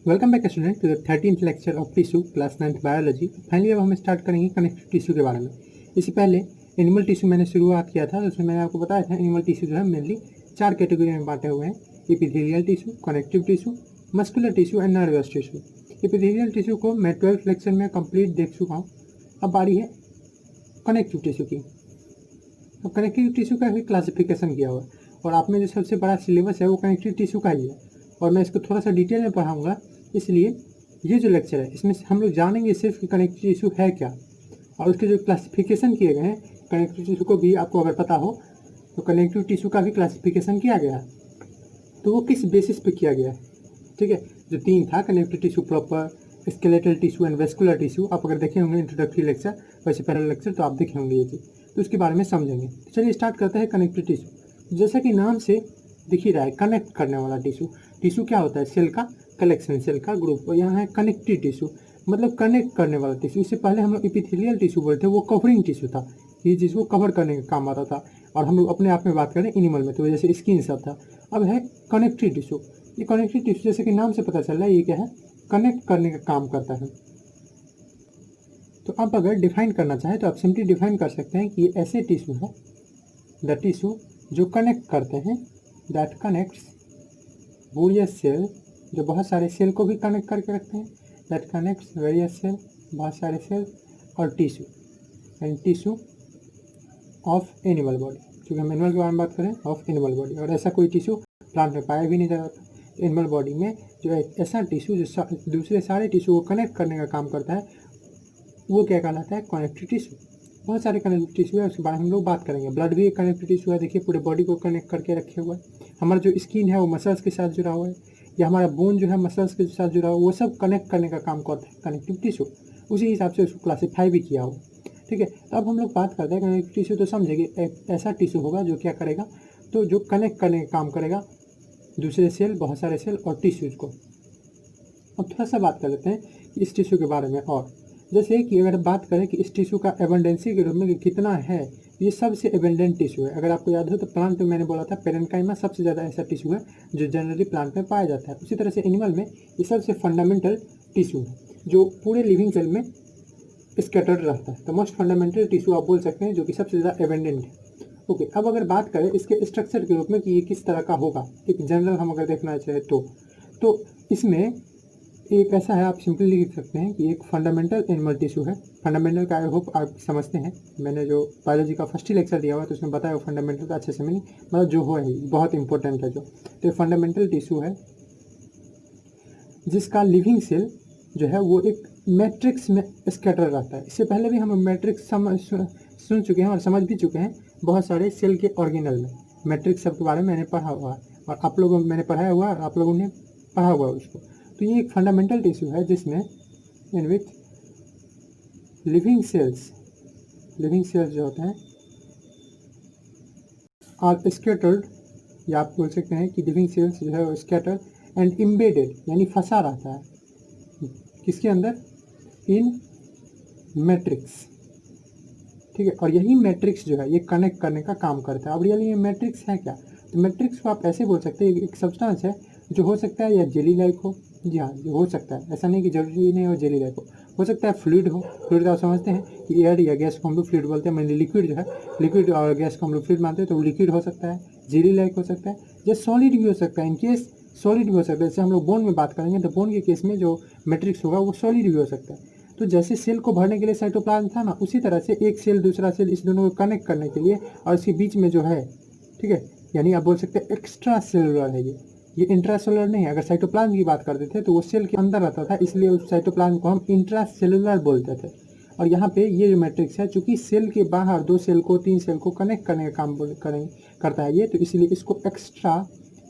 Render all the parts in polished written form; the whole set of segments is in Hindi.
Welcome back student to the 13th lecture of tissue class 9th biology. Finally अब हम स्टार्ट करेंगे कनेक्टिव टिश्यू के बारे में। इससे पहले एनिमल टिश्यू मैंने शुरुआत किया था, तो उसमें मैंने आपको बताया था एनिमल टिश्यू जो है मेनली 4 कैटेगरी में बांटे हुए हैं: epithelial tissue, connective tissue, muscular tissue and nervous tissue. Epithelial tissue को मैं 12th लेक्चर में कंप्लीट देख चुका हूँ। अब बारी है कनेक्टिव टिश्यू की। अब कनेक्टिव टिश्यू का भी क्लासिफिकेशन किया हुआ है और आप में जो सबसे बड़ा सिलेबस है वो कनेक्टिव टिश्यू का ही है और मैं इसको थोड़ा सा डिटेल में पढ़ाऊँगा। इसलिए ये जो लेक्चर है इसमें हम लोग जानेंगे सिर्फ कि कनेक्टिव टिश्यू है क्या और उसके जो क्लासिफिकेशन किए गए हैं। कनेक्टिव टिश्यू को भी आपको अगर पता हो तो कनेक्टिव टिश्यू का भी क्लासिफिकेशन किया गया है, तो वो किस बेसिस पे किया गया है। ठीक है, जो 3 था connective tissue proper, skeletal tissue and vascular tissue, आप अगर देखे होंगे इंट्रोडक्टरी लेक्चर वैसे पहले लेक्चर तो आप देखे होंगे ये चीज़, तो उसके बारे में समझेंगे। तो चलिए स्टार्ट करते हैं कनेक्टिव टिश्यू। जैसा कि नाम से दिख ही रहा है, कनेक्ट करने वाला टिश्यू। टिश्यू क्या होता है? सेल का कलेक्शन, सेल का ग्रुप। और यहाँ है कनेक्टिव टिश्यू, मतलब कनेक्ट करने वाला टिश्यू। इससे पहले हम लोग एपिथेलियल टिश्यू बोलते थे, वो कवरिंग टिश्यू था, ये जिसको कवर करने का काम आता था। और हम लोग अपने आप में बात करें एनिमल में तो जैसे स्किन सब था। अब है कनेक्टिव टिश्यू। ये कनेक्टिव टिश्यू जैसे कि नाम से पता चल रहा है ये क्या है, कनेक्ट करने का काम करता है। तो आप अगर डिफाइन करना चाहें तो आप सिंपली डिफाइन कर सकते हैं कि ये ऐसे टिश्यू है, द टिश्यू जो कनेक्ट करते हैं, दैट कनेक्ट्स वेरियस सेल, जो बहुत सारे सेल को भी कनेक्ट करके रखते हैं, दैट कनेक्ट्स वेरियस सेल, बहुत सारे सेल, और tissue and tissue of animal body. क्योंकि हम एनिमल के बारे में बात करें, ऑफ एनिमल बॉडी, और ऐसा कोई टिश्यू प्लांट में पाया भी नहीं जाता। एनिमल बॉडी में जो एक ऐसा टिश्यू जो दूसरे सारे टिश्यू को कनेक्ट करने का काम करता है वो क्या कहलाता है? Connective tissue. बहुत सारे कनेक्टिव टिश्यू है, उसके बारे में हम लोग बात करेंगे। ब्लड भी एक कनेक्टिव टिश्यू है, देखिए पूरे बॉडी को कनेक्ट करके रखे हुआ है। हमारा जो स्किन है वो मसल्स के साथ जुड़ा हुआ है, या हमारा बोन जो है मसल्स के साथ जुड़ा हुआ है, वो सब कनेक्ट करने का काम करता है कनेक्टिव टिश्यू। उसी हिसाब से उसको क्लासीफाई भी किया हुआ। ठीक है, तो अब हम लोग बात करते हैं कनेक्टिव टिश्यू। तो समझेंगे एक ऐसा टिश्यू होगा जो क्या करेगा, तो जो कनेक्ट करने का काम करेगा दूसरे सेल, बहुत सारे सेल और टिश्यूज को। अब थोड़ा सा बात कर लेते हैं इस टिश्यू के बारे में। और जैसे कि अगर बात करें कि इस टिश्यू का एबंडेंसी के रूप में कि कितना है, ये सबसे एबंडेंट टिश्यू है। अगर आपको याद हो तो प्लांट में मैंने बोला था पेरेन्काइमा सबसे ज़्यादा ऐसा टिश्यू है जो जनरली प्लांट में पाया जाता है। उसी तरह से एनिमल में ये सबसे फंडामेंटल टिश्यू है जो पूरे लिविंग सेल में स्कैटर्ड रहता है। तो मोस्ट फंडामेंटल टिश्यू आप बोल सकते हैं, जो कि सबसे ज़्यादा एबंडेंट है। ओके, अब अगर बात करें इसके स्ट्रक्चर के रूप में कि ये किस तरह का होगा, एक जनरल हम अगर देखना चाहें तो इसमें एक ऐसा है, आप सिंपली लिख सकते हैं कि एक फंडामेंटल एनिमल टिश्यू है। फंडामेंटल का आई होप आप समझते हैं, मैंने जो बायोलॉजी का फर्स्ट ही लेक्चर दिया हुआ है तो उसमें बताया फंडामेंटल का अच्छे से मैंने मतलब जो हो है बहुत इंपॉर्टेंट है जो। तो फंडामेंटल टिश्यू है जिसका लिविंग सेल जो है वो एक मैट्रिक्स में स्कैटर रहता है। इससे पहले भी हम मैट्रिक्स सुन चुके हैं और समझ भी चुके हैं बहुत सारे सेल के ऑर्गेनल में। मैट्रिक्स सब के बारे में मैंने पढ़ा हुआ है और आप लोगों मैंने पढ़ाया हुआ है और आप लोगों ने पढ़ा हुआ है उसको। तो ये एक फंडामेंटल टिश्यू है जिसमें इन विच लिविंग सेल्स जो होते हैं आर स्कैटर्ड, या आप बोल सकते हैं कि लिविंग सेल्स जो है वो स्कैटर्ड एंड एम्बेडेड, यानी फंसा रहता है किसके अंदर? इन मैट्रिक्स। ठीक है, और यही मैट्रिक्स जो है ये कनेक्ट करने का काम करता है। अब रियली ये मैट्रिक्स है क्या? तो मैट्रिक्स को आप ऐसे बोल सकते हैं एक सब्सटेंस है जो हो सकता है या जेली लाइक हो, जी हाँ जो हो सकता है, ऐसा नहीं कि जरूरी नहीं हो जेली लाइक हो सकता है फ्लूइड हो। फ्लूइड आप समझते हैं कि एयर या गैस को हम लोग फ्लूइड बोलते हैं, मैंने लिक्विड जो है, लिक्विड और गैस को हम लोग फ्लूइड मानते हैं, तो वो लिक्विड हो सकता है, जेली लाइक हो सकता है, या सॉलिड भी हो सकता है। इनकेस सॉलिड भी हो सकता है, जैसे हम लोग बोन में बात करेंगे तो बोन के केस में जो मैट्रिक्स होगा वो सॉलिड भी हो सकता है। तो जैसे सेल को भरने के लिए साइटोप्लाज्म था ना, उसी तरह से एक सेल दूसरा सेल इस दोनों को कनेक्ट करने के लिए और इसके बीच में जो है, ठीक है, यानी आप बोल सकते हैं एक्स्ट्रा सेलुलर है ये इंट्रासेलुलर नहीं है। अगर साइटोप्लाज्म की बात करते थे तो वो सेल के अंदर रहता था, इसलिए उस साइटोप्लाज्म को हम इंट्रासेलुलर बोलते थे। और यहाँ पे ये जो मैट्रिक्स है, चूंकि सेल के बाहर 2 सेल को 3 सेल को कनेक्ट करने का काम करता है ये, तो इसलिए इसको एक्स्ट्रा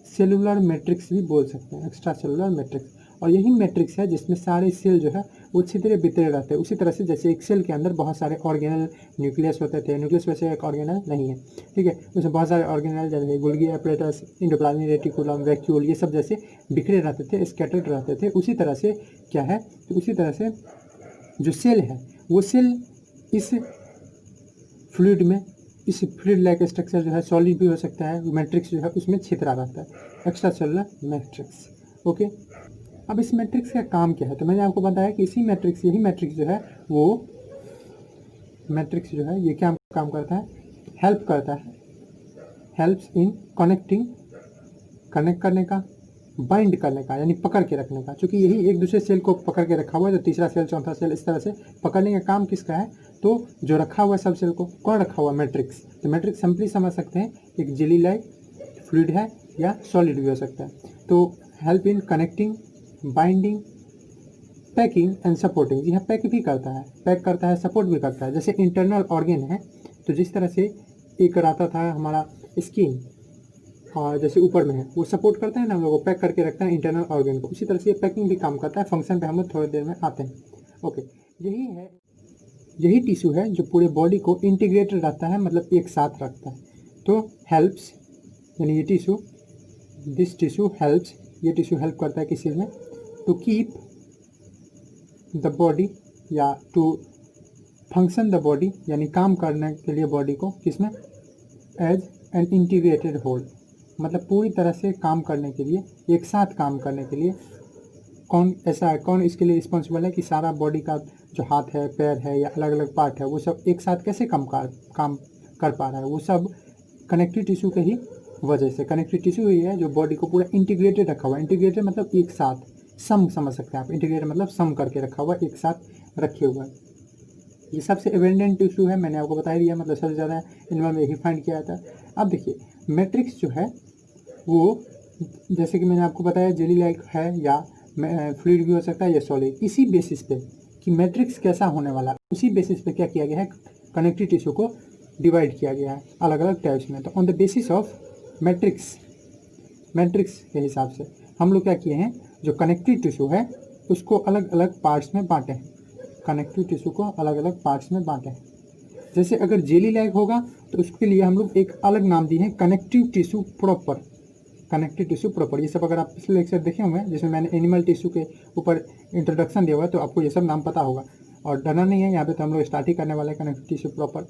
सेलुलर मैट्रिक्स भी बोल सकते हैं, एक्स्ट्रा सेलुलर मैट्रिक्स। और यही मैट्रिक्स है जिसमें सारे सेल जो है वो छितरे बितरे रहते हैं। उसी तरह से जैसे एक सेल के अंदर बहुत सारे ऑर्गेनल न्यूक्लियस होते थे, न्यूक्लियस वैसे एक ऑर्गेनल नहीं है, ठीक है, उसमें बहुत सारे ऑर्गेनल जैसे Golgi apparatus, endoplasmic reticulum, vacuole, ये सब जैसे बिखरे रहते थे, स्कैटर्ड रहते थे। उसी तरह से क्या है, तो उसी तरह से जो सेल है वो सेल इस फ्लूइड में, इस फ्लूइड लाइक स्ट्रक्चर जो है सॉलिड भी हो सकता है, मैट्रिक्स जो है उसमें छितरा रहता है, एक्स्ट्रा सेलुलर मैट्रिक्स। ओके, अब इस मैट्रिक्स का काम क्या है, तो मैंने आपको बताया कि यही मैट्रिक्स जो है वो मैट्रिक्स जो है ये क्या काम करता है, हेल्प करता है, हेल्प्स इन कनेक्ट करने का, बाइंड करने का यानी पकड़ के रखने का, क्योंकि यही एक दूसरे सेल को पकड़ के रखा हुआ है, तो तीसरा सेल चौथा सेल इस तरह से पकड़ने का काम किसका है, तो जो रखा हुआ है सब सेल को, कौन रखा हुआ है, मैट्रिक्स। तो मैट्रिक्स सिंपली समझ सकते हैं एक जेली लाइक फ्लूइड है या सॉलिड भी हो सकता है। तो help in connecting, binding, packing and supporting. जी हाँ, पैक भी करता है, पैक करता है, सपोर्ट भी करता है। जैसे इंटरनल ऑर्गेन है, तो जिस तरह से एक रहता था हमारा स्किन और जैसे ऊपर में है वो सपोर्ट करता है ना, हम लोग को पैक करके रखता है इंटरनल ऑर्गन को, उसी तरह से ये पैकिंग भी काम करता है। फंक्शन पे हम लोग थोड़ी देर में आते हैं। ओके, यही टिश्यू है जो पूरे बॉडी को इंटीग्रेटेड रखता है, मतलब एक साथ रखता है। तो हेल्प्स यानी ये टिश्यू, दिस टिश्यू हेल्प्स, ये टिश्यू हेल्प करता है किसी में टू कीप द बॉडी या टू फंक्शन द बॉडी, यानी काम करने के लिए बॉडी को किसमें, एज एन इंटीग्रेटेड होल, मतलब पूरी तरह से काम करने के लिए, एक साथ काम करने के लिए। कौन ऐसा है, कौन इसके लिए रिस्पॉन्सिबल है कि सारा बॉडी का जो हाथ है, पैर है या अलग अलग पार्ट है वो सब एक साथ कैसे काम कर पा रहा है, वो सब कनेक्टिव टिश्यू के ही वजह से। कनेक्टिव टिश्यू ही है जो बॉडी को पूरा इंटीग्रेटेड रखा हुआ है। इंटीग्रेटेड मतलब एक साथ, सम समझ सकते हैं आप, इंटीग्रेटेड मतलब सम करके रखा हुआ है, एक साथ रखे हुआ है। ये सबसे एबेंडेंट टिश्यू है, मैंने आपको बता ही दिया, मतलब सबसे ज़्यादा इनमें यही फाइंड किया जाता है। अब देखिए मैट्रिक्स जो है वो, जैसे कि मैंने आपको बताया जेली लाइक है या फ्लूइड भी हो सकता है या सॉलिड, इसी बेसिस पे कि मैट्रिक्स कैसा होने वाला, उसी बेसिस पे क्या किया गया है, कनेक्टिव टिश्यू को डिवाइड किया गया है अलग अलग टाइप्स में। तो on the basis of matrix के हिसाब से हम लोग क्या किए हैं, जो कनेक्टिव टिश्यू है उसको अलग अलग पार्ट्स में बांटे हैं, कनेक्टिव टिश्यू को अलग अलग पार्ट्स में बांटे हैं। जैसे अगर जेली लाइक होगा तो उसके लिए हम लोग एक अलग नाम दिए हैं, connective tissue proper, connective tissue proper. ये सब अगर आप पिछले लेक्चर देखे हुए हैं जिसमें मैंने एनिमल टिश्यू के ऊपर इंट्रोडक्शन दिया हुआ है, तो आपको ये सब नाम पता होगा और डरना नहीं है, यहाँ पे तो हम लोग स्टार्ट ही करने वाले हैं। Connective tissue proper,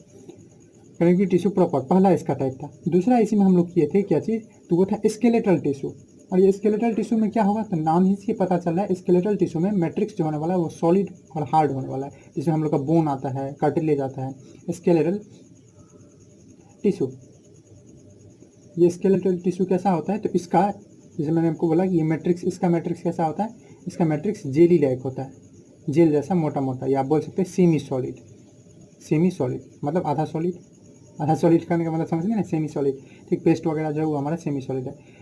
connective tissue proper पहला इसका टाइप था। दूसरा इसी में हम लोग किए थे क्या चीज़, तो वो था स्केलेटल टिश्यू। और ये स्केलेटल टिश्यू में क्या होगा, तो नाम ही से पता चल रहा है, स्केलेटल टिश्यू में मैट्रिक्स जो होने वाला है वो सॉलिड और हार्ड होने वाला है, जिसमें हम लोग का बोन आता है, कार्टिलेज आता है। स्केलेटल टिश्यू, ये स्केलेटल टिश्यू कैसा होता है, तो इसका जैसे मैंने आपको बोला कि ये मैट्रिक्स, इसका मैट्रिक्स कैसा होता है, इसका मैट्रिक्स जेली लाइक होता है, जेल जैसा मोटा मोटा, या आप बोल सकते हैं सेमी सॉलिड। सेमी सॉलिड मतलब आधा सॉलिड, आधा सॉलिड करने का मतलब समझ गए ना, सेमी सॉलिड। ठीक, पेस्ट वगैरह जो है वो हमारा सेमी सॉलिड है।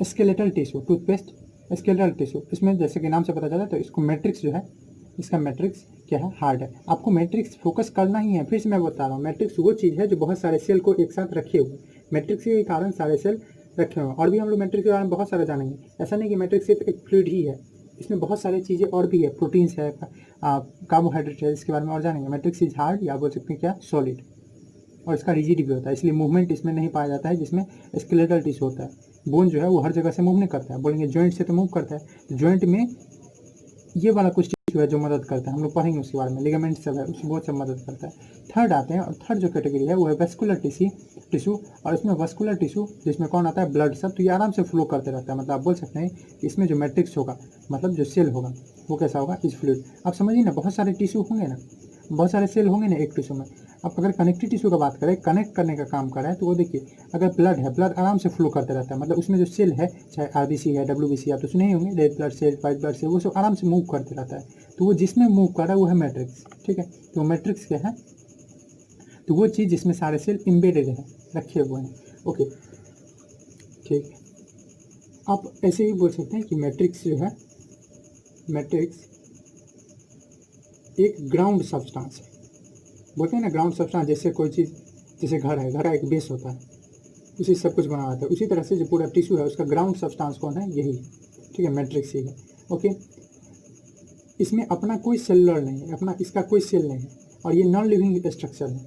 Skeletal tissue, toothpaste skeletal tissue, इसमें जैसे कि नाम से पता चला, तो इसको मैट्रिक्स जो है, इसका मैट्रिक्स क्या है, हार्ड है। आपको मैट्रिक्स फोकस करना ही है, फिर से मैं बता रहा हूँ, मैट्रिक्स वो चीज़ है जो बहुत सारे सेल को एक साथ रखे हुए, मैट्रिक्स के कारण सारे सेल रखे हुए हैं। और भी हम लोग मैट्रिक्स के बारे में बहुत सारा जानेंगे, ऐसा नहीं कि मैट्रिक्स सिर्फ एक फ्लूइड ही है, इसमें बहुत सारी चीज़ें और भी है, प्रोटीन्स है, कार्बोहाइड्रेट है, इसके बारे में और जानेंगे। मैट्रिक्स इज हार्ड या बोल सकते हैं क्या, सॉलिड, और इसका रिजिड भी होता है, इसलिए मूवमेंट इसमें नहीं पाया जाता है जिसमें स्केलेटल टिश्यू होता है। बोन जो है वो हर जगह से मूव नहीं करता है, बोलेंगे जॉइंट से तो मूव करता है, तो जॉइंट में ये वाला कुछ टिश्यू है जो मदद करता है, हम लोग पढ़ेंगे उसके बारे में, लिगामेंट सब है उसको बहुत सब मदद करता है। थर्ड आते हैं, और थर्ड जो कैटेगरी है वो है वेस्कुलर टिश्यू, और इसमें वेस्कुलर टिश्यू जिसमें कौन आता है, ब्लड सब, तो ये आराम से फ्लो करते रहता है। मतलब आप बोल सकते हैं इसमें जो मैट्रिक्स होगा, मतलब जो सेल होगा वो कैसा होगा, इस फ्लूइड। आप समझिए ना, बहुत सारे टिश्यू होंगे ना, बहुत सारे सेल होंगे ना एक टिश्यू में। अब अगर कनेक्टिव टिश्यू का बात करें, कनेक्ट करने का काम कर रहा है, तो वो देखिए अगर ब्लड है, ब्लड आराम से फ्लो करते रहता है, मतलब उसमें जो सेल है, चाहे आरबीसी है, डब्ल्यूबीसी, आप तो सुने ही होंगे, red blood cell, white blood cell, वो सब आराम से मूव करते रहता है। तो वो जिसमें मूव कर रहा है वो है मैट्रिक्स। ठीक है, तो मैट्रिक्स क्या है, तो वो चीज़ जिसमें सारे सेल इम्बेडेड है, रखे हुए हैं। ओके, ठीक है, आप ऐसे ही बोल सकते हैं कि मैट्रिक्स जो है, मैट्रिक्स एक ग्राउंड सब्सटेंस है, बोलते हैं ना ग्राउंड सब्सटेंस, जैसे कोई चीज़, जैसे घर है, घर का एक बेस होता है, उसी सब कुछ बना रहता है, उसी तरह से जो पूरा टिश्यू है उसका ग्राउंड सब्सटेंस कौन है, यही। ठीक है, मैट्रिक्स ही है। ओके, इसमें अपना कोई सेलुलर नहीं है, अपना इसका कोई सेल नहीं है, और ये नॉन लिविंग स्ट्रक्चर है।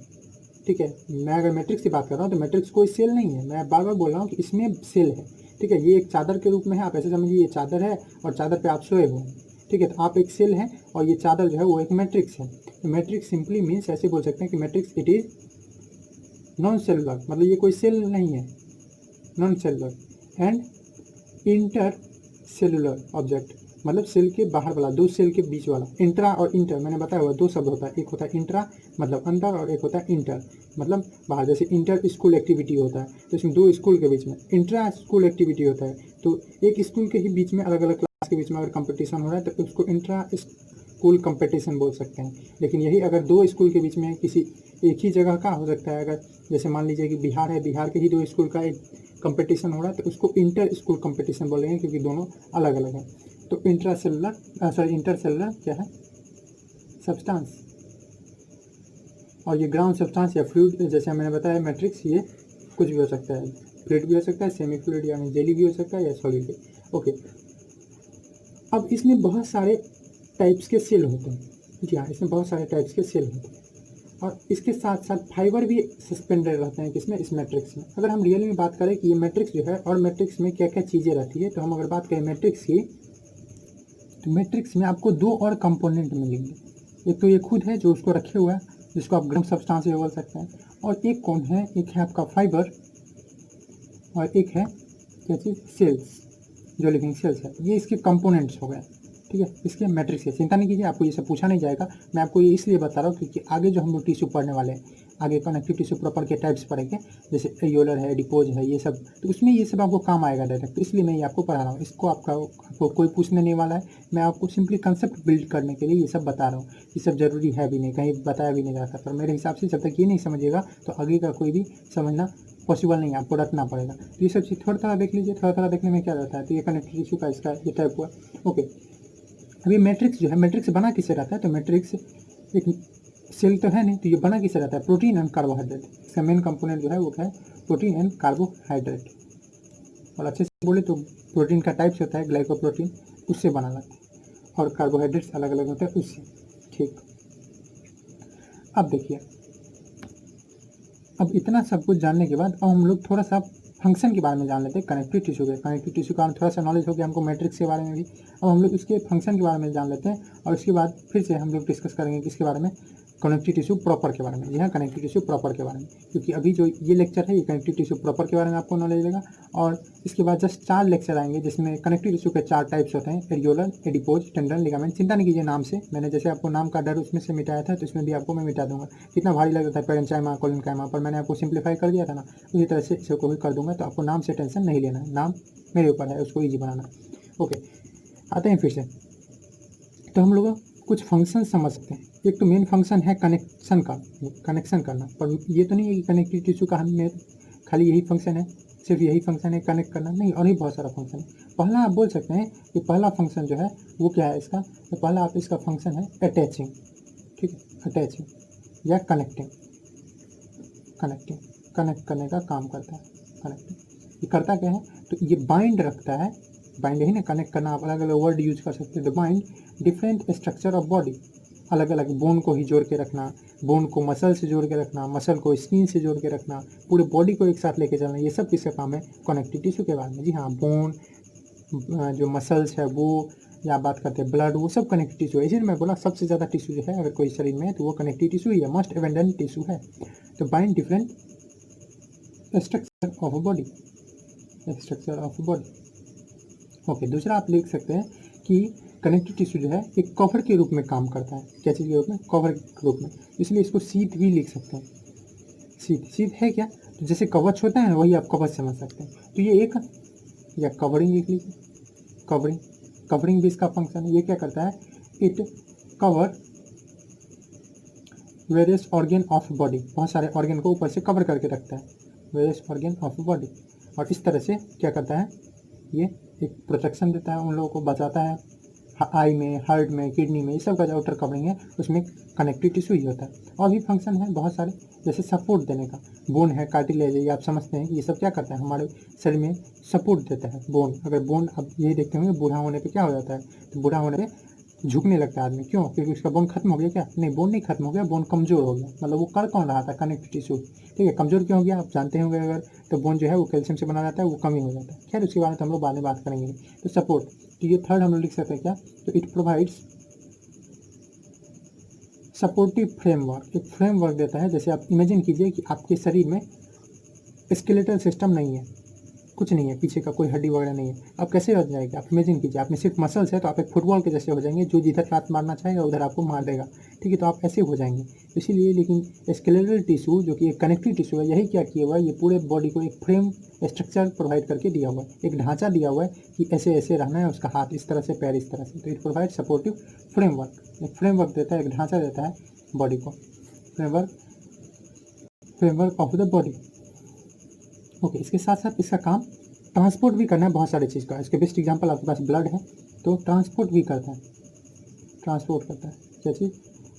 ठीक है, मैं अगर मैट्रिक्स की बात कर रहा हूँ तो मैट्रिक्स कोई सेल नहीं है, मैं बार बार बोल रहा हूँ कि इसमें सेल है। ठीक है, ये एक चादर के रूप में है, आप ऐसे समझिए ये चादर है और चादर पे आप सोए हुए हैं। ठीक है, तो आप एक सेल हैं और ये चादर जो है वो एक मैट्रिक्स है। तो मैट्रिक्स सिंपली मीन्स ऐसे बोल सकते हैं कि matrix it is non cellular, मतलब ये कोई सेल नहीं है, non cellular and inter cellular object, मतलब सेल के बाहर वाला, दो सेल के बीच वाला। इंट्रा और इंटर मैंने बताया हुआ दो शब्द होता है, एक होता है इंट्रा मतलब अंदर और एक होता है इंटर मतलब बाहर। जैसे इंटर स्कूल एक्टिविटी होता है तो इसमें दो स्कूल के बीच में, इंट्रा स्कूल एक्टिविटी होता है तो एक स्कूल के ही बीच में अलग अलग क्लास के बीच में अगर कंपटीशन हो रहा है तो उसको इंट्रा स्कूल कंपटीशन बोल सकते हैं। लेकिन यही अगर दो स्कूल के बीच में किसी एक ही जगह का हो सकता है, अगर जैसे मान लीजिए कि बिहार है, बिहार के ही दो स्कूल का एक कंपटीशन हो रहा है तो उसको इंटर स्कूल कंपटीशन बोलेंगे क्योंकि दोनों अलग अलग हैं। तो इंटर सेलुलर क्या है, सब्सटेंस। और ये ग्राउंड सब्सटेंस या फ्लूइड, जैसे मैंने बताया मैट्रिक्स, ये कुछ भी हो सकता है, फ्लूइड भी हो सकता है, सेमी फ्लूइड यानी जेली भी हो सकता है या सॉलिड भी। ओके, अब इसमें बहुत सारे टाइप्स के सेल होते हैं। जी हाँ, इसमें बहुत सारे टाइप्स के सेल होते हैं और इसके साथ साथ फाइबर भी सस्पेंडेड रहते हैं किसमें, इस मैट्रिक्स में। अगर हम रियल में बात करें कि ये मैट्रिक्स जो है और मैट्रिक्स में क्या क्या चीज़ें रहती है, तो हम अगर बात करें मैट्रिक्स की, तो मैट्रिक्स में आपको दो और कंपोनेंट मिलेंगे। एक तो ये खुद है जो उसको रखे हुआ है, जिसको आप ग्राउंड सब्सटेंस बोल सकते हैं, और एक कौन है, एक है आपका फाइबर और एक है क्या चीज़, सेल्स, जो लिविंग सेल्स है। ये इसके कंपोनेंट्स हो गए, ठीक है, इसके मैट्रिक्स है। चिंता नहीं कीजिए, आपको ये सब पूछा नहीं जाएगा, मैं आपको ये इसलिए बता रहा हूँ क्योंकि आगे जो हम लोग टिश्यू पढ़ने वाले हैं, आगे कनेक्टिव टिश्यू प्रॉपर के टाइप्स पढ़ेंगे, जैसे एरियोलर है, एडिपोज है, ये सब, तो उसमें ये सब आपको काम आएगा डायरेक्ट, तो इसलिए मैं ये आपको पढ़ा रहा हूँ। इसको आपको कोई पूछने नहीं वाला है, मैं आपको सिंपली कंसेप्ट बिल्ड करने के लिए ये सब बता रहा हूँ। ये सब जरूरी है भी नहीं, कहीं बताया भी नहीं जाता, पर मेरे हिसाब से जब तक ये नहीं समझिएगा तो आगे का कोई भी समझना पॉसिबल नहीं है, आपको रटना पड़ेगा। तो ये सब चीज़ थोड़ा थोड़ा देख लीजिए, थोड़ा थोड़ा देखने में क्या रहता है। तो ये कनेक्टिव टिश्यू का इसका ये टाइप हुआ। ओके, अभी मैट्रिक्स जो है, मैट्रिक्स बना किससे रहता है, तो मैट्रिक्स एक सेल तो है नहीं, तो ये बना किससे रहता है, प्रोटीन एंड कार्बोहाइड्रेट। इसका मेन कंपोनेंट जो है वो है प्रोटीन एंड कार्बोहाइड्रेट। और अच्छे से बोले तो प्रोटीन का टाइप्स होता है ग्लाइकोप्रोटीन, उससे बना रहता है, और कार्बोहाइड्रेट्स अलग अलग होते हैं उससे। ठीक, अब देखिए, अब इतना सब कुछ जानने के बाद अब हम लोग थोड़ा सा फंक्शन के बारे में जान लेते हैं कनेक्टिव टिश्यू के। कनेक्टिव टिश्यू का थोड़ा सा नॉलेज हो गया हमको मैट्रिक्स के बारे में भी, अब हम लोग इसके फंक्शन के बारे में जान लेते हैं और उसके बाद फिर से हम लोग डिस्कस करेंगे किसके बारे में, कनेक्टिव टिश्यू प्रॉपर के बारे में। जी हाँ, कनेक्टिव टिश्यू प्रॉपर के बारे में, क्योंकि अभी जो ये लेक्चर है ये कनेक्टिव टिश्यू प्रॉपर के बारे में आपको नॉलेज देगा, और इसके बाद जस्ट 4 लेक्चर आएंगे जिसमें कनेक्टिव टिश्यू के 4 टाइप्स होते हैं, एरियोलर, एडिपोज, टेंडन, लिगामेंट। चिंता नहीं कीजिए नाम से, मैंने जैसे आपको नाम का डर उसमें से मिटाया था तो इसमें भी आपको मैं मिटा दूंगा। कितना भारी लग रहा था पेरेंचाइमा, कोलिनकाइमा, पर मैंने आपको सिंप्लीफाई कर दिया था ना, उसी तरह से इसको भी कर दूंगा, तो आपको नाम से टेंशन नहीं लेना है, नाम मेरे ऊपर है उसको ईजी बनाना। ओके, आते हैं फिर से, तो हम लोग कुछ फंक्शन समझ सकते हैं। एक तो मेन फंक्शन है कनेक्शन का, कनेक्शन करना, पर ये तो नहीं है कि कनेक्टिव टिश्यू का हमें खाली यही फंक्शन है, सिर्फ यही फंक्शन है कनेक्ट करना, नहीं, और ही बहुत सारा फंक्शन है। पहला आप बोल सकते हैं कि पहला फंक्शन जो है वो क्या है इसका, तो पहला आप इसका फंक्शन है अटैचिंग, ठीक है, अटैचिंग या कनेक्टिंग। कनेक्टिंग कनेक्ट करने का काम करता है, कनेक्टिंग ये करता क्या है, तो ये बाइंड रखता है, बाइंड ही ना, कनेक्ट करना आप अलग अलग वर्ड यूज कर सकते हैं। तो bind different structure of body, अलग अलग बोन को ही जोड़ के रखना, बोन को मसल से जोड़ के रखना, मसल को स्किन से जोड़ के रखना, पूरे बॉडी को एक साथ लेके चलना, ये सब किसका काम है, कनेक्टिव टिश्यू के बारे में। जी हाँ, बोन, जो मसल्स है वो, या बात करते हैं ब्लड, वो सब कनेक्टिव टिश्यू है। इसीलिए मैं बोला सबसे ज़्यादा टिश्यू जो है अगर कोई शरीर में है तो वो कनेक्टिव टिश्यू ही है, मोस्ट एबंडेंट टिश्यू है। तो bind different structure of body, structure of body. Okay, दूसरा आप लिख सकते हैं कि कनेक्टिव टिश्यू जो है एक कवर के रूप में काम करता है। क्या चीज़ के रूप में, कवर के रूप में, इसलिए इसको शीट भी लिख सकते हैं। शीट, शीट है क्या, तो जैसे कवच होता है ना, वही आप कवच समझ सकते हैं। तो ये एक, या कवरिंग लिख लीजिए, कवरिंग, कवरिंग भी इसका फंक्शन है। ये क्या करता है, it cover various organ of body, बहुत सारे ऑर्गन को ऊपर से कवर करके रखता है, वेरियस ऑर्गन ऑफ बॉडी। और इस तरह से क्या करता है, ये एक प्रोटेक्शन देता है, उन लोगों को बचाता है, आई में, हार्ट में, किडनी में, ये सब का जो आउटर कवरिंग है उसमें कनेक्टिव टिश्यू ही होता है। और भी फंक्शन है बहुत सारे, जैसे सपोर्ट देने का, बोन है, कार्टिलेज है, ये आप समझते हैं कि ये सब क्या करता है, हमारे शरीर में सपोर्ट देता है। बोन, अगर बोन आप यही देखते होंगे बूढ़ा होने पे क्या हो जाता है, तो बूढ़ा होने पे झुकने लगता है आदमी, क्यों, क्योंकि उसका बोन खत्म हो गया क्या, नहीं, बोन नहीं खत्म हो गया, बोन कमजोर हो गया, मतलब वो कर कौन रहा था, कनेक्टिव टिश्यू, ठीक है, कमजोर क्यों हो गया आप जानते होंगे अगर, तो बोन जो है वो कैल्शियम से बना रहता है, वो कमी हो जाता है। खैर उसके बारे में हम लोग बाद में बात करेंगे। तो सपोर्ट, तो ये थर्ड हम लोग लिख सकते हैं क्या, तो इट प्रोवाइड्स सपोर्टिव फ्रेमवर्क, एक फ्रेमवर्क देता है। जैसे आप इमेजिन कीजिए कि आपके शरीर में स्केलेटल सिस्टम नहीं है, कुछ नहीं है, पीछे का कोई हड्डी वगैरह नहीं है, आप कैसे हो जाएगा? आप इमेजिन कीजिए, आप में सिर्फ मसल्स है तो आप एक फुटबॉल के जैसे हो जाएंगे, जो जिधर लात मारना चाहेगा उधर आपको मार देगा, ठीक है, तो आप ऐसे हो जाएंगे। इसीलिए लेकिन स्केलेटल टिश्यू जो कि एक कनेक्टिव टिश्यू है, यही क्या किया हुआ है, ये पूरे बॉडी को एक फ्रेम स्ट्रक्चर प्रोवाइड करके दिया हुआ है, एक ढांचा दिया हुआ है कि ऐसे ऐसे रहना है, उसका हाथ इस तरह से, पैर इस तरह से, तो इट प्रोवाइड सपोर्टिव फ्रेमवर्क, एक फ्रेमवर्क देता है, एक ढांचा देता है बॉडी को, framework of the body. Okay, इसके साथ साथ इसका काम ट्रांसपोर्ट भी करना है बहुत सारी चीज़ का। इसके बेस्ट एग्जांपल आपके पास ब्लड है, तो ट्रांसपोर्ट भी करता है, ट्रांसपोर्ट करता है क्या चीज़?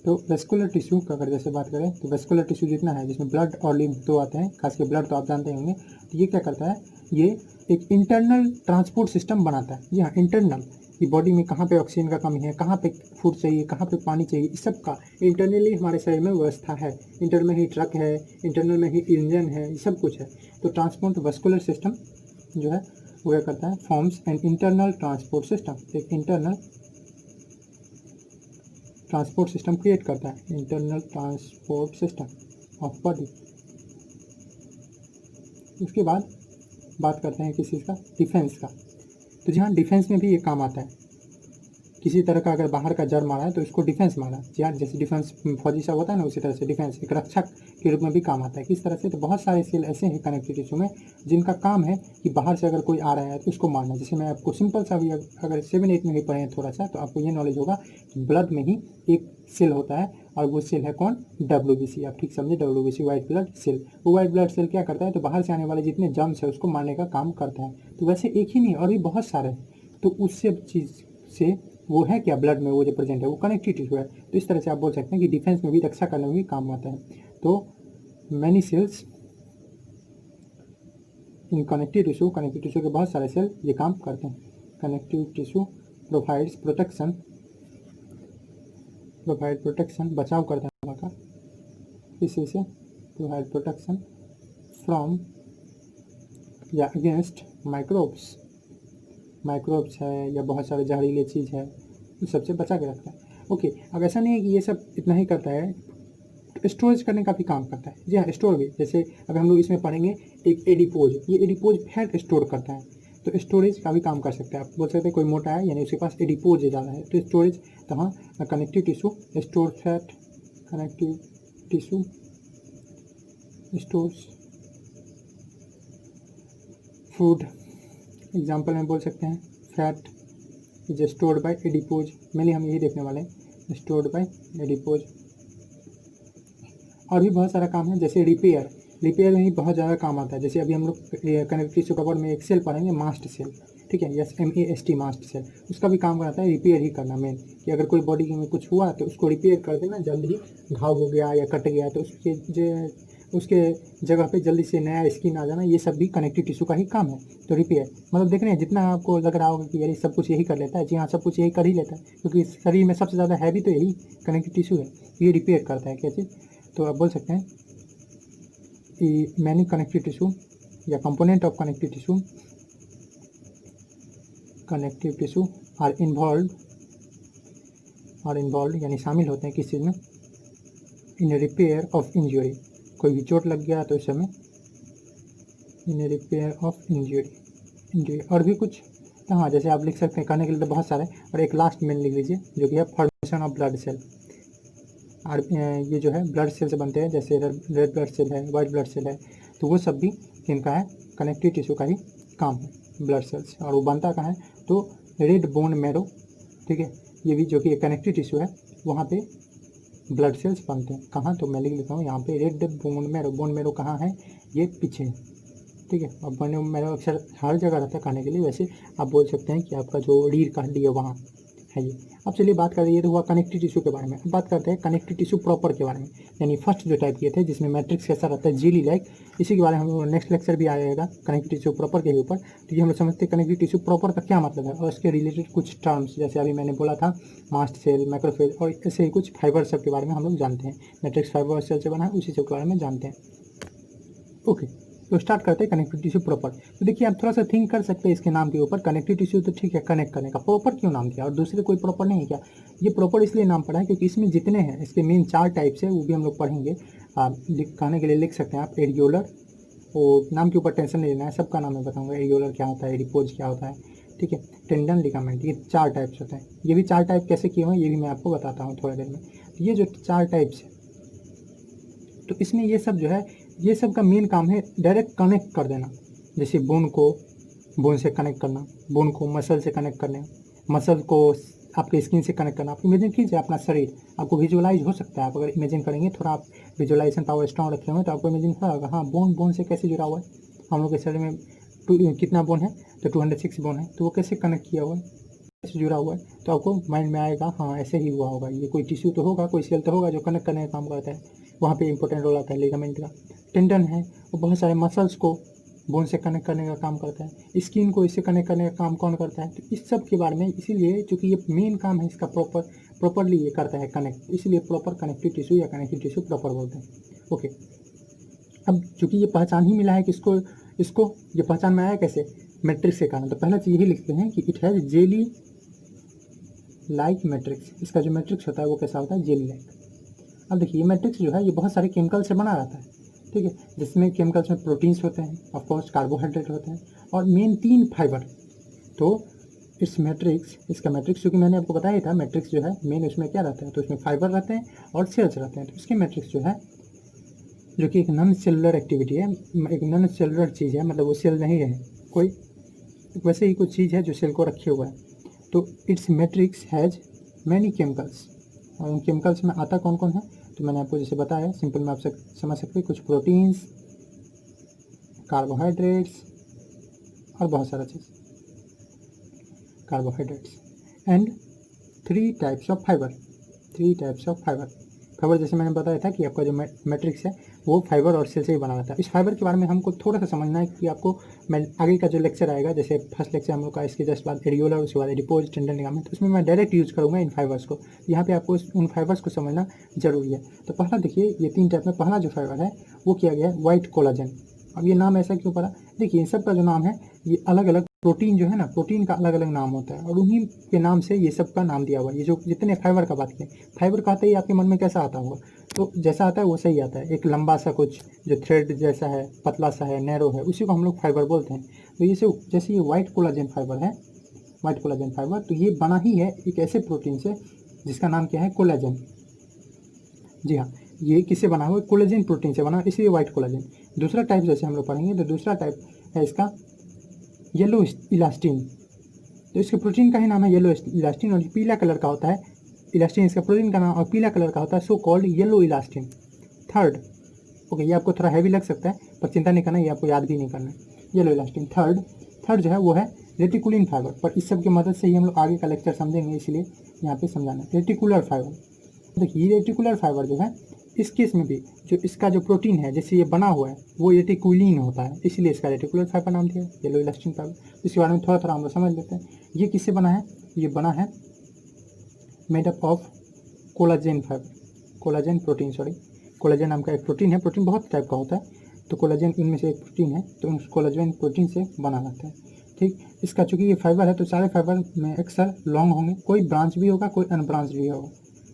तो वेस्कुलर टिश्यू का अगर जैसे बात करें तो वेस्कुलर टिश्यू जितना है, जिसमें ब्लड और लिम्फ दो आते हैं, खासकर ब्लड तो आप जानते होंगे, तो ये क्या करता है, ये एक इंटरनल ट्रांसपोर्ट सिस्टम बनाता है। जी हाँ, इंटरनल, कि बॉडी में कहाँ पे ऑक्सीजन का कमी है, कहाँ पे फूड चाहिए, कहाँ पे पानी चाहिए, इस सब का इंटरनली हमारे शरीर में व्यवस्था है। इंटरनल में ही ट्रक है, इंटरनल में ही इंजन है, ये सब कुछ है। तो ट्रांसपोर्ट वेस्कुलर सिस्टम जो है वो क्या करता है, forms an internal transport system, एक इंटरनल ट्रांसपोर्ट सिस्टम क्रिएट करता है, internal transport system of body. उसके बाद बात करते हैं किस चीज़ का, डिफेंस का। तो जी हाँ, डिफेंस में भी ये काम आता है। किसी तरह का अगर बाहर का जड़ मारा है तो इसको डिफेंस मारा, जी हाँ, जैसे डिफेंस फौजी सब होता है ना, उसी तरह से डिफेंस एक रक्षक के रूप में भी काम आता है। किस तरह से, तो बहुत सारे सेल ऐसे हैं कनेक्टिव टिश्यू में जिनका काम है कि बाहर से अगर कोई आ रहा है तो उसको मारना। जैसे मैं आपको सिंपल सा भी, अगर 7-8 में भी पढ़े हैं थोड़ा सा, तो आपको ये नॉलेज होगा कि ब्लड में ही एक सेल होता है, और वो सेल है कौन, WBC, आप ठीक समझे, WBC व्हाइट ब्लड सेल। वो व्हाइट ब्लड सेल क्या करता है, तो बाहर से आने वाले जितने जर्म्स है उसको मारने का काम करता है। तो वैसे एक ही नहीं, और भी बहुत सारे हैं। तो उससे चीज़ से वो है क्या, ब्लड में वो जो प्रेजेंट है वो कनेक्टिव टिश्यू है। तो इस तरह से आप बोल सकते हैं कि डिफेंस में भी, रक्षा करने में भी काम आता है। तो many cells in connective tissue, connective tissue के बहुत सारे सेल ये काम करते हैं। Connective tissue provides protection, provide protection, बचाव करता है वहाँ का, इसी से प्रोवाइड प्रोटेक्शन फ्रॉम या अगेंस्ट माइक्रोब्स, माइक्रोब्स है या बहुत सारे जहरीले चीज़ है, उस सबसे बचा के रखता है। ओके, अब ऐसा नहीं है कि ये सब इतना ही करता है, स्टोरेज करने का भी काम करता है। जी हाँ, स्टोर भी, जैसे अगर हम लोग इसमें पढ़ेंगे एक एडिपोज, ये एडिपोज फैट स्टोर करता है, तो स्टोरेज का भी काम कर सकते हैं। आप बोल सकते हैं कोई मोटा है यानी उसके पास एडिपोज ज़्यादा है, तो स्टोरेज। तो हाँ, connective tissue store fat, connective tissue stores food. Example में बोल सकते हैं fat is stored bye adipose, mainly हम यही देखने वाले हैं, स्टोर्ड बाय एडिपोज। और भी बहुत सारा काम है, जैसे रिपेयर, रिपेयर में ही बहुत ज़्यादा काम आता है। जैसे अभी हम लोग कनेक्टिव टिश्यू कवर में एक सेल पढ़ेंगे, मास्ट सेल, ठीक है, यस, MAST, मास्ट सेल, उसका भी काम करता है रिपेयर ही करना मेन, कि अगर कोई बॉडी में कुछ हुआ तो उसको रिपेयर कर देना, जल्द ही घाव हो गया या कट गया तो उसके जगह पे जल्दी से नया स्किन आ जाना, ये सब भी कनेक्टिव टिश्यू का ही काम है। तो रिपेयर मतलब देख रहे हैं, जितना आपको लग रहा होगा कि यार सब कुछ यही कर लेता है, जी हाँ, सब कुछ यही कर ही लेता है, क्योंकि शरीर में सबसे ज़्यादा हैवी तो यही कनेक्टिव टिश्यू है, ये रिपेयर करता है क्या चीज़। तो आप बोल सकते हैं कि मैनी कनेक्टिव टिश्यू या component of connective tissue, connective tissue are involve यानी शामिल होते हैं किस चीज़ में, इन रिपेयर ऑफ इंजरी, कोई भी चोट लग गया तो उस समय इन रिपेयर ऑफ इंजरी। और भी कुछ, तो हाँ, जैसे आप लिख सकते हैं, करने के लिए तो बहुत सारे, और एक लास्ट में लिख लीजिए जो कि है फॉर्मेशन ऑफ ब्लड सेल। और ये जो है ब्लड सेल से बनते हैं, जैसे रेड ब्लड सेल है, वाइट ब्लड सेल है, तो वो सब भी किनका है, कनेक्टिव टिश्यू का ही काम है, ब्लड सेल्स। और वो बनता कहाँ है, तो रेड बोन मैरो, ठीक है, ये भी जो कि कनेक्टिव टिश्यू है, वहाँ पे ब्लड सेल्स बनते हैं। कहाँ, तो मैं लिख लेता हूँ यहाँ पे, red bone marrow. Bone marrow कहाँ है, ये पीछे, ठीक है। अब बोन मैरो अक्सर हर जगह रहता है खाने के लिए, वैसे आप बोल सकते हैं कि आपका जो रीढ़ का हड्डी है वहाँ है ये। अब चलिए बात करें, ये तो हुआ कनेक्टिव टिश्यू के बारे में। अब बात करते हैं कनेक्टिव टिश्यू प्रॉपर के बारे में, यानी फर्स्ट जो टाइप किए थे जिसमें मैट्रिक्स कैसा रहता है, जेली लाइक, इसी के बारे में हम लोग नेक्स्ट लेक्चर भी आएगा कनेक्टिव टिश्यू प्रॉपर के ऊपर। तो ये हम लोग समझते हैं कनेक्टिव टिश्यू प्रॉपर का क्या मतलब है, और इसके रिलेटेड कुछ टर्म्स, जैसे अभी मैंने बोला था मास्ट सेल, मैक्रोफेज, और ऐसे ही कुछ फाइबर सब के बारे में हम लोग जानते हैं। मैट्रिक्स फाइबर सेल से बना है, उसी सब के बारे में जानते हैं। ओके, तो स्टार्ट करते हैं कनेक्टिव टिश्यू प्रॉपर। तो देखिए, आप थोड़ा सा थिंक कर सकते हैं इसके नाम के ऊपर, कनेक्टिव टिश्यू तो ठीक है, कनेक्ट करने का, प्रॉपर क्यों नाम दिया, और दूसरे कोई प्रॉपर नहीं है क्या? ये प्रॉपर इसलिए नाम पड़ा है क्योंकि इसमें जितने हैं, इसके मेन 4 टाइप्स है, वो भी हम लोग पढ़ेंगे। कहने के लिए लिख सकते हैं आप, एरियोलर, वो नाम के ऊपर टेंशन नहीं लेना है, सबका नाम मैं बताऊंगा। एडियोलर क्या होता है, एडिपोज क्या होता है, ठीक है, टेंडन, लिगामेंट, ये 4 टाइप्स होते हैं। ये भी 4 टाइप कैसे किए हुए हैं ये भी मैं आपको बताता हूँ थोड़ी देर में। तो ये जो 4 टाइप्स है, तो इसमें ये सब जो है, ये सब का मेन काम है डायरेक्ट कनेक्ट कर देना। जैसे बोन को बोन से कनेक्ट करना, बोन को मसल से कनेक्ट करना, मसल को आपके स्किन से कनेक्ट करना। आप इमेजिन कीजिए अपना शरीर, आपको विजुअलाइज हो सकता है। आप अगर इमेजिन करेंगे, थोड़ा आप विजुअलाइजेशन पावर स्ट्रॉन्ग रखे हुए हैं तो आपको इमेजिन होगा हाँ बोन बोन से कैसे जुड़ा हुआ है। हम लोग के शरीर में कितना बोन है, तो 206 बोन है, तो वो कैसे कनेक्ट किया हुआ है, कैसे जुड़ा हुआ है, तो आपको माइंड में आएगा हाँ ऐसे ही हुआ होगा। ये कोई टिश्यू तो होगा, कोई सेल तो होगा जो कनेक्ट करने का काम करता है, वहाँ पे इंपॉर्टेंट रोल आता है लिगामेंट का। टेंडन है वो बहुत सारे मसल्स को बोन से कनेक्ट करने का काम करता है। स्किन को इससे कनेक्ट करने का काम कौन करता है, तो इस सब के बारे में, इसीलिए चूंकि ये मेन काम है इसका, प्रॉपरली ये करता है कनेक्ट, इसलिए प्रॉपर कनेक्टिव टिश्यू या कनेक्टिव टिश्यू प्रॉपर बोलते हैं। ओके, अब चूंकि ये पहचान ही मिला है किसको, इसको ये पहचान में आया कैसे, मैट्रिक्स के कारण। तो पहला चीज़ यही लिखते हैं कि it has jelly like matrix. इसका जो मैट्रिक्स होता है वो कैसा होता है, जेली लाइक। अब देखिए ये मैट्रिक्स जो है ये बहुत सारे केमिकल से बना रहता है, ठीक है, जिसमें केमिकल्स में प्रोटीन्स होते हैं, ऑफकोर्स कार्बोहाइड्रेट होते हैं, और मेन 3 फाइबर। तो इस मैट्रिक्स, इसका मैट्रिक्स क्योंकि मैंने आपको बताया था मैट्रिक्स जो है मेन उसमें क्या रहता है, तो उसमें फाइबर रहते हैं और सेल्स रहते हैं। तो इसके मैट्रिक्स जो है, जो कि एक नॉन सेलुलर एक्टिविटी है, एक नॉन सेलुलर चीज़ है, मतलब वो सेल नहीं है कोई, वैसे ही कुछ चीज़ है जो सेल को रखे हुआ है। तो it's matrix has many chemicals, और उन केमिकल्स में आता कौन कौन है, तो मैंने आपको जैसे बताया सिंपल में, आप समझ सकते हैं, कुछ प्रोटीन्स, कार्बोहाइड्रेट्स और बहुत सारा चीज़, carbohydrates and 3 types of fibre. 3 types of fibre. Fibre जैसे मैंने बताया था कि आपका जो मैट्रिक्स है वो फाइबर और सेल से ही बना रहता है। इस फाइबर के बारे में हमको थोड़ा सा समझना है कि आपको मैं आगे का जो लेक्चर आएगा, जैसे फर्स्ट लेक्चर हम लोग का, इसके जस्ट बाद एडियोलर, उसके बाद एडिपोज, टेंडन, लिगामेंट, उसमें मैं डायरेक्ट यूज करूँगा इन फाइबर्स को। यहाँ पे आपको उन फाइबर्स को समझना जरूरी है। तो पहला देखिए, ये 3 टाइप में पहला जो फाइबर है वो किया गया है व्हाइट कोलाजन। अब ये नाम ऐसा क्यों पड़ा, देखिए इन सब का जो नाम है ये अलग अलग प्रोटीन जो है ना, प्रोटीन का अलग अलग नाम होता है और उन्हीं के नाम से ये सब का नाम दिया हुआ है। ये जो जितने फाइबर का बात करें, फाइबर कहते ही आपके मन में कैसा आता होगा, तो जैसा आता है वो सही आता है, एक लंबा सा कुछ जो थ्रेड जैसा है, पतला सा है, नैरो है, उसी को हम लोग फाइबर बोलते हैं। तो ये जैसे ये व्हाइट कोलाजन फाइबर है, व्हाइट कोलाजन फाइबर, तो ये बना ही है एक ऐसे प्रोटीन से जिसका नाम क्या है, कोलाजन। जी हाँ, ये किससे बना हुआ है, कोलेजन प्रोटीन से बना, इसलिए व्हाइट कोलाजन। दूसरा टाइप जैसे हम लोग पढ़ेंगे, तो दूसरा टाइप है इसका येलो इलास्टिन। तो इसके प्रोटीन का ही नाम है येलो इलास्टिन, और पीला कलर का होता है इलास्टिन, इसका प्रोटीन का नाम, और पीला कलर का होता है so called yellow elastin. Third, okay, ये आपको थोड़ा हैवी लग सकता है पर चिंता नहीं करना, ये आपको याद भी नहीं करना है, येलो इलास्टिन। थर्ड जो है वो है रेटिकुलिन फाइबर, पर इस सब की मदद से ही हम लोग आगे का लेक्चर समझेंगे, इसलिए यहाँ पे समझाना है। रेटिकुलर फाइबर, देखिए ये रेटिकुलर फाइबर जो है, इस केस में भी जो इसका जो प्रोटीन है जैसे ये बना हुआ है वो रेटिकुलिन होता है, इसलिए इसका रेटिकुलर फाइबर नाम दिया, येलो इलास्टिन फाइबर। इसके बारे में थोड़ा थोड़ा हम लोग समझ लेते हैं। ये किससे बना है, ये बना है made up of collagen fibre, collagen protein, sorry, collagen नाम का एक प्रोटीन है, प्रोटीन बहुत टाइप का होता है, तो कोलाजन इनमें से एक प्रोटीन है, तो उस कोलाजन प्रोटीन से बना रहता है। ठीक, इसका चूंकि ये फाइबर है तो सारे फाइबर में अक्सर लॉन्ग होंगे, कोई ब्रांच भी होगा, कोई अनब्रांच भी होगा।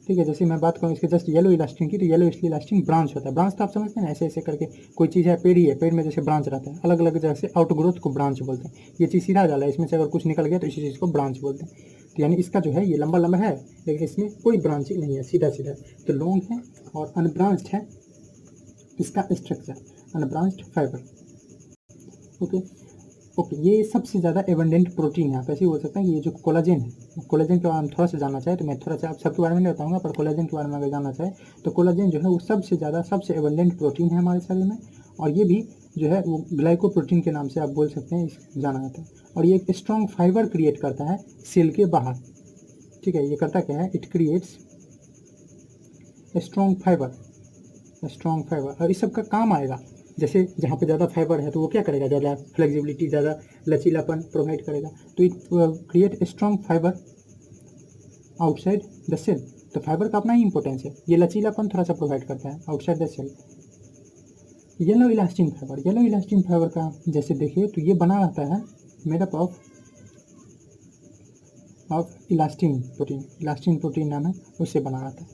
ठीक है, जैसे मैं बात करूँ इसके जस्ट येलो इलास्टिन की, तो येलो इलास्टिन ब्रांच होता है। ब्रांच तो आप समझते हैं ना, ऐसे ऐसे करके कोई चीज़ है, पेड़ ही है, पेड़ में जैसे ब्रांच रहता है, अलग अलग जगह से आउटग्रोथ को ब्रांच बोलते हैं। ये चीज़ सीधा जाला है, इसमें से अगर कुछ निकल गया तो इसी चीज़ को ब्रांच बोलते हैं। तो यानी इसका जो है ये लंबा लंबा है, लेकिन इसमें कोई ब्रांच नहीं है, सीधा सीधा, तो लॉन्ग है और अनब्रांच्ड है इसका स्ट्रक्चर, अनब्रांच्ड फाइबर। ओके, ये सबसे ज़्यादा एबंडेंट प्रोटीन है। आप ऐसे ही बोल सकते हैं कि ये जो कोलाजन है, कोलाजन के बारे में थोड़ा सा जानना चाहे तो मैं थोड़ा सा आप सबके बारे में नहीं बताऊंगा, पर कोलाजन के बारे में अगर जानना चाहे तो कोलाजन जो है वो सबसे ज़्यादा, सबसे एबंडेंट प्रोटीन है हमारे शरीर में, और ये भी जो है वो ग्लाइकोप्रोटीन के नाम से आप बोल सकते हैं, जाना जाता है। और ये एक स्ट्रॉन्ग फाइबर क्रिएट करता है सेल के बाहर। ठीक है, ये करता क्या है, इट क्रिएट्स स्ट्रॉन्ग फाइबर, और इस सब का काम आएगा। जैसे जहाँ पे ज़्यादा फाइबर है तो वो क्या करेगा, ज़्यादा फ्लेक्सिबिलिटी, ज़्यादा लचीलापन प्रोवाइड करेगा, तो it create strong fibre outside the cell. तो फाइबर का अपना ही इंपॉर्टेंस है, ये लचीलापन थोड़ा सा प्रोवाइड करता है outside the cell. Yellow elastin fibre का जैसे देखिए तो ये बना रहता है made up of elastin protein नाम है, उससे बना रहता है,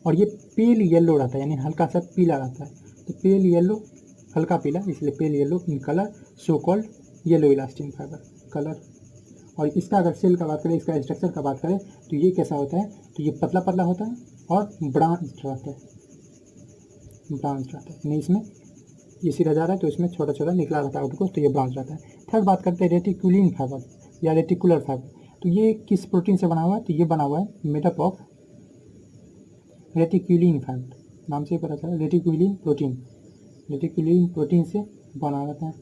और ये पेल येलो रहता है, यानी हल्का सा पीला रहता है। तो पेल येलो हल्का पीला, इसलिए pale yellow in colour, so called yellow elastin fibre colour. और इसका अगर सेल का बात करें, इसका स्ट्रक्चर का बात करें तो ये कैसा होता है, तो ये पतला पतला होता है और ब्रांच रहता है, ब्रांच रहता है, यानी इसमें ये सीधा जा रहा है तो इसमें छोटा छोटा निकला रहता है आउटपुट, तो ये ब्रांच रहता है। थर्ड बात करते हैं रेटिकुलिन फाइबर या रेटिकुलर फाइबर। तो ये किस प्रोटीन से बना हुआ है, तो ये बना हुआ है मेडअप ऑफ रेटिकुलिन फाइबर, नाम से ही पता चला, रेटिकुलिन प्रोटीन, रेटिकुलिन प्रोटीन से बना रहता है,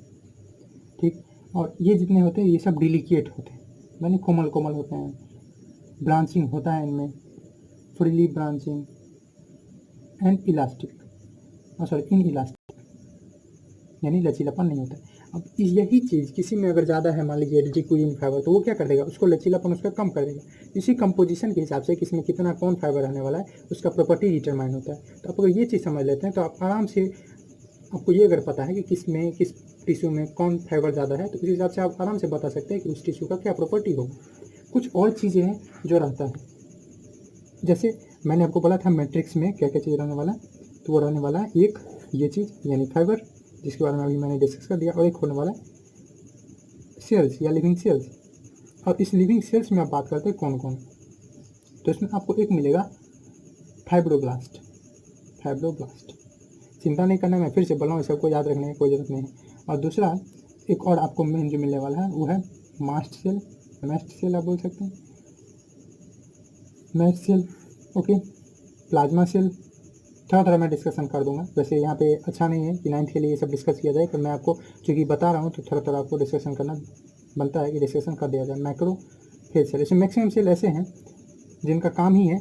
ठीक। और ये जितने होते हैं ये सब डिलिकेट होते हैं, यानी कोमल कोमल होते हैं, ब्रांचिंग होता है इनमें, freely branching and elastic, sorry in elastic, यानी लचीलापन नहीं होता है। अब यही चीज़ किसी में अगर ज़्यादा है, मान लीजिए रेटिकुलिन फाइबर, तो वो क्या कर देगा, उसको लचीलापन उसका कम कर देगा। इसी कंपोजिशन के हिसाब से किसमें कितना कौन फाइबर रहने वाला है उसका प्रॉपर्टी डिटरमाइन होता है। तो आप अगर ये चीज़ समझ लेते हैं तो आप आराम से, आपको ये अगर पता है कि किस में किस टिश्यू में कौन फाइबर ज़्यादा है, तो उस हिसाब से आप आराम से बता सकते हैं कि उस टिश्यू का क्या प्रॉपर्टी होगा। कुछ और चीज़ें हैं जो रहता है, जैसे मैंने आपको बोला था मैट्रिक्स में क्या क्या चीज़ रहने वाला है, तो वो रहने वाला है एक ये चीज़ यानी फाइबर, जिसके बारे में अभी मैंने डिस्कस कर दिया, और एक होने वाला है सेल्स या लिविंग सेल्स। और इस लिविंग सेल्स में आप बात करते हैं कौन कौन, तो इसमें आपको एक मिलेगा फाइब्रोब्लास्ट, फाइब्रोब्लास्ट, चिंता नहीं करना, मैं फिर से बोल रहा हूँ, सबको याद रखने की कोई ज़रूरत नहीं है। और दूसरा एक और आपको मेन जो मिलने वाला है वो है मास्ट सेल, मैस्ट सेल आप बोल सकते हैं, mast cell, okay, plasma cell. थोड़ा थोड़ा मैं डिस्कशन कर दूंगा, वैसे यहाँ पे अच्छा नहीं है कि 9th के लिए ये सब डिस्कस किया जाए, पर मैं आपको चूँकि बता रहा हूँ तो थोड़ा थोड़ा आपको डिस्कशन करना बनता है कि डिस्कशन कर दिया जाए। मैक्रो फेज सेल, इसमें मैक्सिमम सेल ऐसे हैं जिनका काम ही है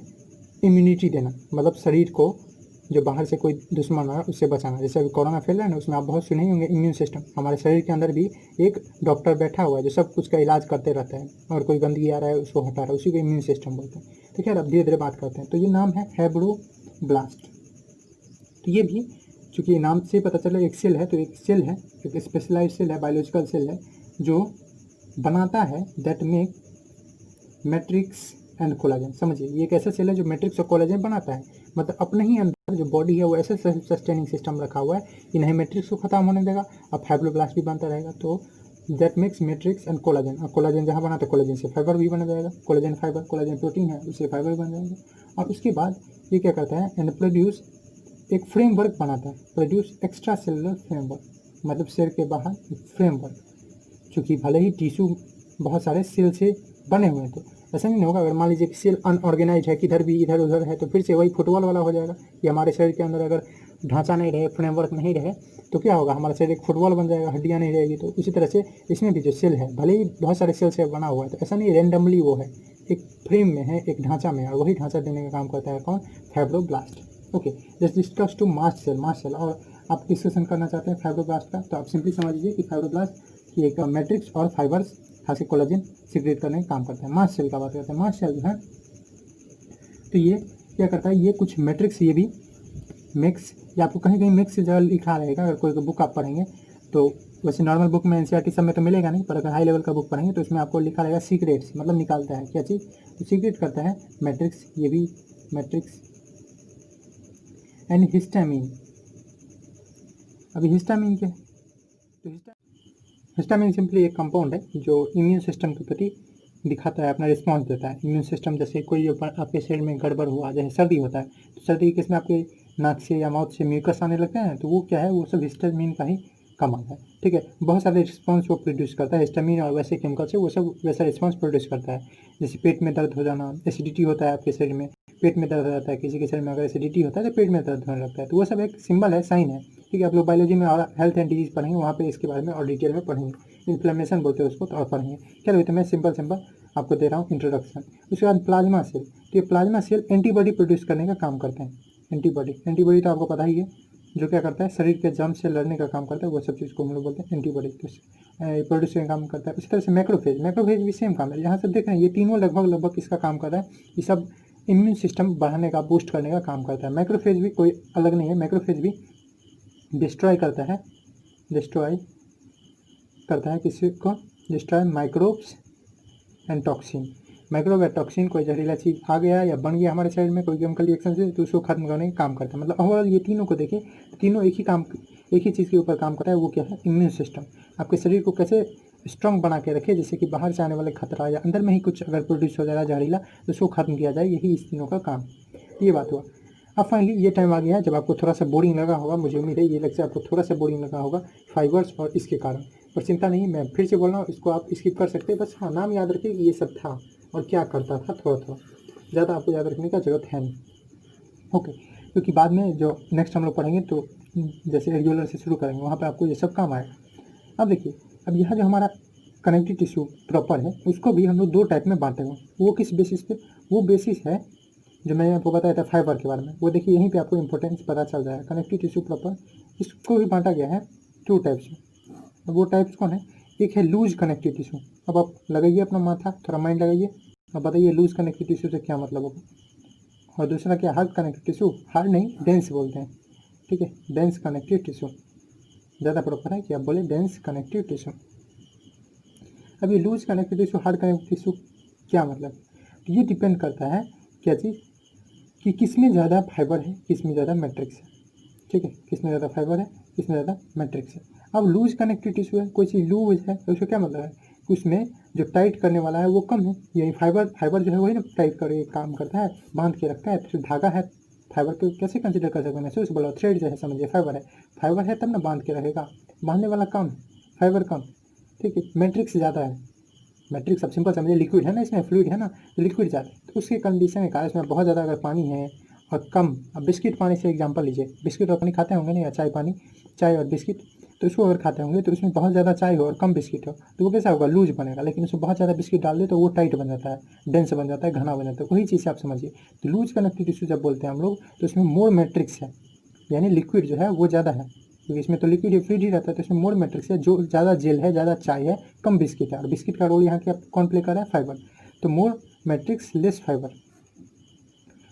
इम्यूनिटी देना, मतलब शरीर को जो बाहर से कोई दुश्मन आ उससे बचाना। जैसे अभी कोरोना फैल रहा है ना, उसमें आप बहुत सुने ही होंगे इम्यून सिस्टम, हमारे शरीर के अंदर भी एक डॉक्टर बैठा हुआ है जो सब कुछ का इलाज करते रहता है, और कोई गंदगी आ रहा है उसको हटा रहा है, उसी को इम्यून सिस्टम बोलते हैं। तो खैर अब धीरे धीरे बात करते हैं। तो ये नाम है फाइब्रोब्लास्ट। तो ये भी चूँकि नाम से पता चला एक सेल है, तो एक सेल है, एक स्पेशलाइज सेल है, बायोलॉजिकल सेल है जो बनाता है that make matrix and collagen. समझिए ये एक ऐसा सेल है जो मैट्रिक्स और कोलाजन बनाता है, मतलब अपने ही अंदर जो बॉडी है वो ऐसे सेल्फ सस्टेनिंग सिस्टम रखा हुआ है कि नहीं मैट्रिक्स को खत्म होने देगा, अब फाइब्रोब्लास्ट भी बनता रहेगा। तो that makes matrix and collagen, और कोलाजन जहाँ बनाता है कोलाजन से फाइबर भी बन जाएगा, कोलाजन फाइबर, कोलाजन प्रोटीन है उससे फाइबर बन जाएगा। और उसके बाद ये क्या करता है, एंड प्रोड्यूस एक फ्रेमवर्क बनाता है, प्रोड्यूस एक्स्ट्रा सेलुलर फ्रेमवर्क, मतलब सेल के बाहर एक फ्रेमवर्क। चूँकि भले ही टिश्यू बहुत सारे सेल से बने हुए हैं, तो ऐसा नहीं होगा अगर मान लीजिए कि सेल अनऑर्गेनाइज है, किधर भी इधर उधर है, तो फिर से वही फुटबॉल वाला हो जाएगा। कि हमारे शरीर के अंदर अगर ढांचा नहीं रहे, फ्रेमवर्क नहीं रहे, तो क्या होगा, हमारा शरीर एक फुटबॉल बन जाएगा, हड्डियाँ नहीं रहेगी। तो उसी तरह से इसमें भी जो सेल है भले ही बहुत सारे सेल से बना हुआ है, तो ऐसा नहीं रेंडमली वो है, एक फ्रेम में है, एक ढांचा में है, और वही ढांचा देने का काम करता है कौन, fibroblast. Okay, just discuss to mast cell, mast cell. और आप डिस्कशन करना चाहते हैं फाइब्रोब्लास्ट का, तो आप सिंपली समझ लीजिए कि फाइब्रोब्लास्ट की एक मैट्रिक्स और फाइबर्स खास कोलाजन सीक्रेट करने का काम करता है। मास्ट सेल का बात करते हैं। मास्ट सेल जो है तो ये क्या करता है, ये कुछ मैट्रिक्स ये भी मिक्स, या आपको कहीं कहीं मिक्स जगह लिखा रहेगा, अगर कोई बुक आप पढ़ेंगे तो वैसे नॉर्मल बुक में एनसीईआरटी सब में तो मिलेगा नहीं, पर अगर हाई लेवल का बुक पढ़ेंगे तो इसमें आपको लिखा रहेगा सीक्रेट्स, मतलब निकालता है क्या चीज़, तो सीक्रेट करता है मैट्रिक्स, ये भी मैट्रिक्स एंड हिस्टामिन। अभी हिस्टामिन क्या है, तो हिस्टामिन सिंपली एक कंपाउंड है जो इम्यून सिस्टम के प्रति दिखाता है, अपना रिस्पॉन्स देता है। इम्यून सिस्टम जैसे कोई आपके शरीर में गड़बड़ हुआ, जैसे सर्दी होता है, तो सर्दी के इसमें आपके नाक से या माउथ से म्यूकस आने लगता है, तो वो क्या है, वो सब हिस्टामिन का ही कमाल है। ठीक है, बहुत सारे रिस्पॉन्स वो प्रोड्यूस करता है, हिस्टामिन और वैसे केमिकल से वो सब वैसा रिस्पॉन्स प्रोड्यूस करता है। जैसे पेट में दर्द हो जाना, एसिडिटी होता है आपके शरीर में, पेट में दर्द हो जाता है, किसी के शरीर में अगर एसिडिटी होता है तो पेट में दर्द होने लगता है, तो वो सब एक सिंबल है, साइन है। ठीक है, आप लोग बायोलॉजी में और हेल्थ एंड डिजीज पढ़ेंगे, वहाँ पे इसके बारे में और डिटेल में पढ़ेंगे, इन्फ्लेमेशन बोलते हैं उसको, तो और पढ़ेंगे। क्या तो मैं सिंपल आपको दे रहा हूँ इंट्रोडक्शन। उसके बाद प्लाज्मा सेल, तो ये प्लाज्मा सेल एंटीबॉडी प्रोड्यूस करने का काम करते हैं। एंटीबॉडी तो आपको पता ही है, जो क्या करता है, शरीर के जर्म से लड़ने का काम करता है, वो सब चीज़ को हम लोग बोलते हैं एंटीबॉडी, प्रोड्यूस का काम करता है। उसी तरह से मैक्रोफेज भी सेम काम है। यहाँ सब देख रहे हैं ये तीनों लगभग इसका काम कर रहा है, ये सब इम्यून सिस्टम बढ़ाने का, बूस्ट करने का काम करता है। मैक्रोफेज भी कोई अलग नहीं है, मैक्रोफेज भी डिस्ट्रॉय करता है किसी को, destroy microbes and toxin. Microbe या टॉक्सिन कोई जहरीला चीज़ आ गया या बन गया हमारे शरीर में कोई केमिकल रिएक्शन से, तो उसको खत्म करने का काम करता है। मतलब ओवरऑल ये तीनों को देखें, तीनों एक ही काम एक ही चीज़ के ऊपर काम करता है, वो क्या है? Immune system. आपके शरीर को कैसे स्ट्रॉन्ग बना के रखे, जैसे कि बाहर से आने वाले खतरा या अंदर में ही कुछ अगर प्रोड्यूस हो जा रहा है जहरीला, तो उसको खत्म किया जाए, यही इस तीनों का काम। ये बात हुआ। अब फाइनली ये टाइम आ गया है जब आपको थोड़ा सा बोरिंग लगा होगा, मुझे उम्मीद है ये लेक्चर आपको थोड़ा सा बोरिंग लगा होगा फाइबर्स और इसके कारण, पर चिंता नहीं, मैं फिर से बोल रहा हूँ, इसको आप स्किप कर सकते हैं। बस हाँ, नाम याद रखिए कि ये सब था और क्या करता था, थोड़ा थोड़ा, ज़्यादा आपको याद रखने का जरूरत है नहीं। ओके, क्योंकि बाद में जो नेक्स्ट हम लोग पढ़ेंगे तो जैसे रेगुलर से शुरू करेंगे, वहाँ पे आपको ये सब काम आएगा। अब देखिए, अब यहाँ जो हमारा कनेक्टिव टिश्यू प्रॉपर है, उसको भी हम लोग दो टाइप में बांटे हुए। वो किस बेसिस पे? वो बेसिस है जो मैंने आपको बताया था फाइबर के बारे में, वो देखिए यहीं पे आपको इंपॉर्टेंस पता चल जाएगा। कनेक्टिव टिश्यू प्रॉपर, इसको भी बांटा गया है टू टाइप्स में। अब वो टाइप्स कौन है? एक है लूज कनेक्टिव टिश्यू। अब आप लगाइए अपना माथा, थोड़ा माइंड लगाइए, अब बताइए लूज कनेक्टिव टिश्यू से क्या मतलब होगा। और दूसरा क्या? Hard connective tissue. हार्ड नहीं, डेंस बोलते हैं, ठीक है, डेंस कनेक्टिव टिश्यू ज़्यादा प्रॉपर है कि आप बोले डेंस कनेक्टिव टिश्यू। अब ये loose connective tissue, hard connective tissue, क्या मतलब? तो ये डिपेंड करता है क्या चीज़, कि किसमें ज़्यादा फाइबर है, किसमें ज़्यादा मैट्रिक्स है, ठीक है, किसमें ज़्यादा फाइबर है, किसमें ज़्यादा मैट्रिक्स है। अब लूज कनेक्टिव टिश्यू है, कोई चीज़ लूज है तो उसका क्या मतलब है कि उसमें जो टाइट करने वाला है वो कम है। यही फाइबर, फाइबर जो है वही ना टाइट करके काम करता है, बांध के रखता है। तो धागा है, फाइबर को कैसे कंसिडर कर सकते हैं? महसूस बोला, थ्रेड जो है, समझिए फाइबर है, फाइबर है तब ना बांध के रखेगा, बांधने वाला कम है, फाइबर कम, ठीक है, मैट्रिक्स ज़्यादा है। मैट्रिक्स अब सिंपल समझिए, लिक्विड है ना, इसमें फ्लूइड है ना, तो लिक्विड ज़्यादा, तो उसके कंडीशन के कारण इसमें बहुत ज़्यादा अगर पानी है और कम, अब बिस्किट पानी से एग्जांपल लीजिए, बिस्किट और पानी खाते होंगे नहीं, या चाय पानी, चाय और बिस्किट, तो इसको अगर खाते होंगे तो उसमें बहुत ज़्यादा चाय हो और कम बिस्किट हो तो वो कैसा होगा? लूज बनेगा। लेकिन उसमें बहुत ज़्यादा बिस्किट डाल दे तो वो टाइट बन जाता है, डेंस बन जाता है, घना बन जाता है। वही चीज़ आप समझिए, तो लूज कनेक्टिव टिश्यू जब बोलते हैं हम लोग, तो उसमें मोर मैट्रिक्स है, यानी लिक्विड जो है वो ज़्यादा है, क्योंकि इसमें तो लिक्विड फ्लूइड ही रहता है, तो इसमें मोर मैट्रिक्स है, जो ज़्यादा जेल है, ज़्यादा चाय है, कम बिस्किट है। और बिस्किट का रोल यहाँ क्या कौन प्ले कर रहा है? फाइबर। तो मोर मैट्रिक्स लेस फाइबर,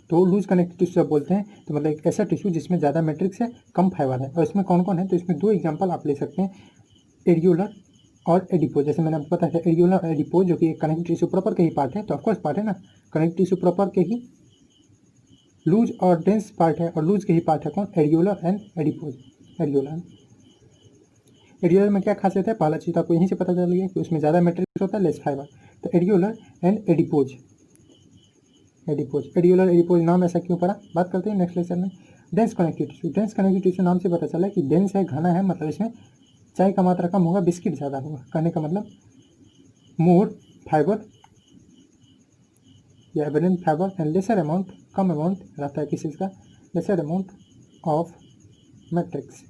तो लूज कनेक्टिव टिश्यू जब बोलते हैं तो मतलब एक ऐसा टिश्यू जिसमें ज़्यादा मैट्रिक्स है, कम फाइबर है। और इसमें कौन कौन है? तो इसमें दो एग्जाम्पल आप ले सकते हैं, एरियोलर और एडिपोज। जैसे मैंने आपको बताया था एरियोलर और एडिपोज, जो कि कनेक्टिव टिश्यू प्रॉपर के ही पार्ट है, तो ऑफकोर्स पार्ट है ना, कनेक्टिव टिश्यू प्रॉपर के ही लूज और डेंस पार्ट है, और लूज के ही पार्ट है कौन? Areolar and adipose. Areolar, areolar में क्या खासियत है? पहला चीज़ आपको यहीं से पता चल गया कि उसमें ज़्यादा मैट्रिक्स होता है, लेस फाइबर। तो areolar and adipose, adipose, areolar adipose नाम ऐसा क्यों पड़ा, बात करते हैं नेक्स्ट लेक्चर में। Dense connective tissue, dense connective tissue नाम से पता चला कि डेंस है, घना है, मतलब इसमें चाय का मात्रा कम होगा, बिस्किट ज़्यादा होगा। कहने का मतलब मोर फाइबर या average fibre and lesser amount, कम अमाउंट रहता है किस चीज़ का? Lesser amount of matrix,